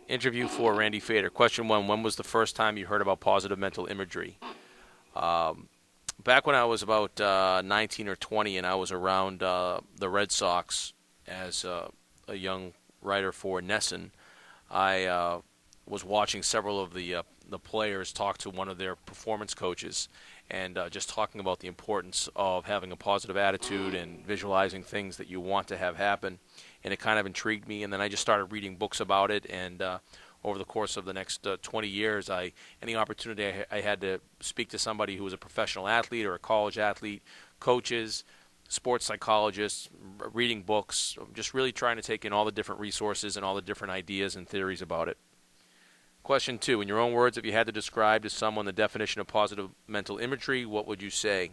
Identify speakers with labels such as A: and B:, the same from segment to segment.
A: Interview for Randy Fader. Question 1, when was the first time you heard about positive mental imagery? Back when I was about 19 or 20 and I was around the Red Sox as a young writer for Nesson, I was watching several of the players talk to one of their performance coaches and just talking about the importance of having a positive attitude and visualizing things that you want to have happen. And it kind of intrigued me, and then I just started reading books about it, and over the course of the next 20 years, any opportunity I had to speak to somebody who was a professional athlete or a college athlete, coaches, sports psychologists, reading books, just really trying to take in all the different resources and all the different ideas and theories about it. Question 2, in your own words, if you had to describe to someone the definition of positive mental imagery, what would you say?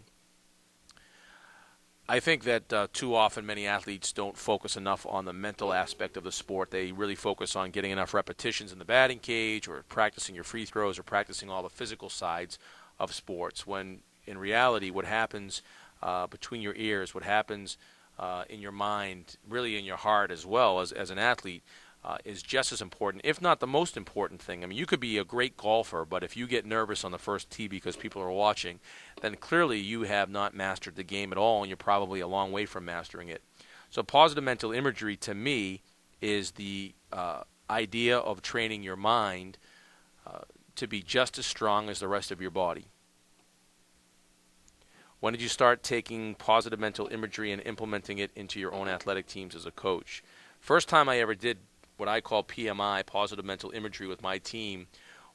A: I think that too often many athletes don't focus enough on the mental aspect of the sport. They really focus on getting enough repetitions in the batting cage or practicing your free throws or practicing all the physical sides of sports, when in reality what happens between your ears, what happens in your mind, really in your heart as well as an athlete, is just as important, if not the most important thing. I mean, you could be a great golfer, but if you get nervous on the first tee because people are watching, then clearly you have not mastered the game at all, and you're probably a long way from mastering it. So positive mental imagery, to me, is the idea of training your mind to be just as strong as the rest of your body. When did you start taking positive mental imagery and implementing it into your own athletic teams as a coach? First time I ever did what I call PMI, positive mental imagery, with my team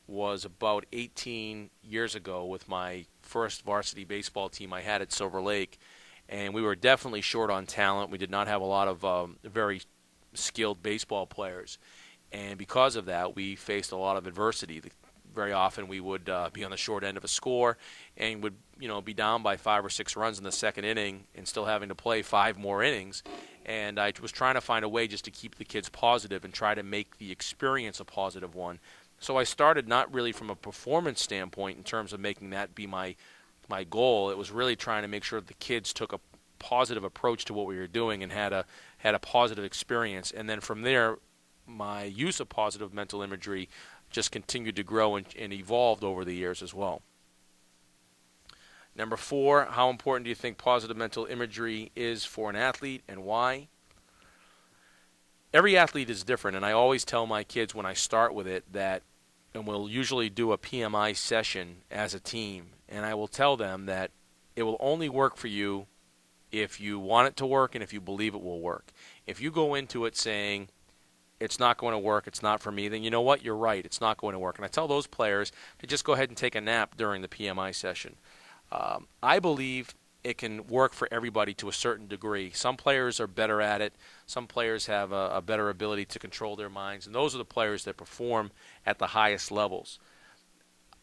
A: was about 18 years ago with my first varsity baseball team I had at Silver Lake. And we were definitely short on talent. We did not have a lot of very skilled baseball players. And because of that, we faced a lot of adversity. Very often we would be on the short end of a score and would be down by 5 or 6 runs in the second inning and still having to play 5 more innings. And I was trying to find a way just to keep the kids positive and try to make the experience a positive one. So I started not really from a performance standpoint in terms of making that be my goal. It was really trying to make sure that the kids took a positive approach to what we were doing and had a positive experience. And then from there, my use of positive mental imagery just continued to grow and evolved over the years as well. Number 4, how important do you think positive mental imagery is for an athlete and why? Every athlete is different, and I always tell my kids when I start with it that, and we'll usually do a PMI session as a team, and I will tell them that it will only work for you if you want it to work and if you believe it will work. If you go into it saying, it's not going to work, it's not for me, then you know what, you're right, it's not going to work. And I tell those players to just go ahead and take a nap during the PMI session. I believe it can work for everybody to a certain degree. Some players are better at it. Some players have a better ability to control their minds, and those are the players that perform at the highest levels.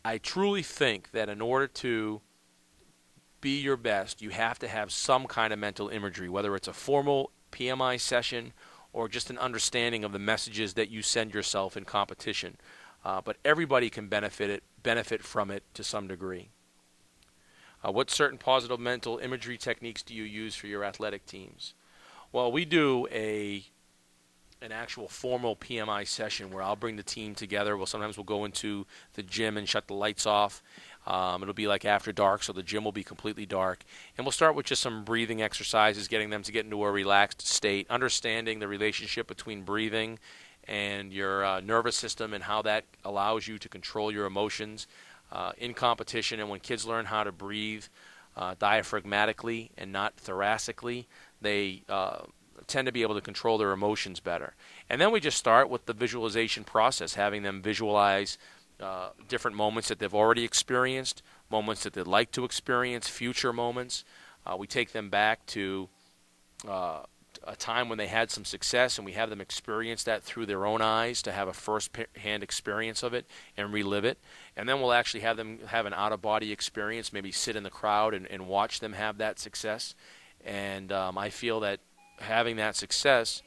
A: I truly think that in order to be your best, you have to have some kind of mental imagery, whether it's a formal PMI session or just an understanding of the messages that you send yourself in competition. But everybody can benefit from it to some degree. What certain positive mental imagery techniques do you use for your athletic teams? Well, we do an actual formal PMI session where I'll bring the team together. Sometimes we'll go into the gym and shut the lights off. It'll be like after dark, so the gym will be completely dark. And we'll start with just some breathing exercises, getting them to get into a relaxed state, understanding the relationship between breathing and your nervous system and how that allows you to control your emotions in competition. And when kids learn how to breathe diaphragmatically and not thoracically, they tend to be able to control their emotions better. And then we just start with the visualization process, having them visualize different moments that they've already experienced, moments that they'd like to experience, future moments. We take them back to a time when they had some success, and we have them experience that through their own eyes to have a first-hand experience of it and relive it. And then we'll actually have them have an out-of-body experience, maybe sit in the crowd and watch them have that success. And I feel that having that success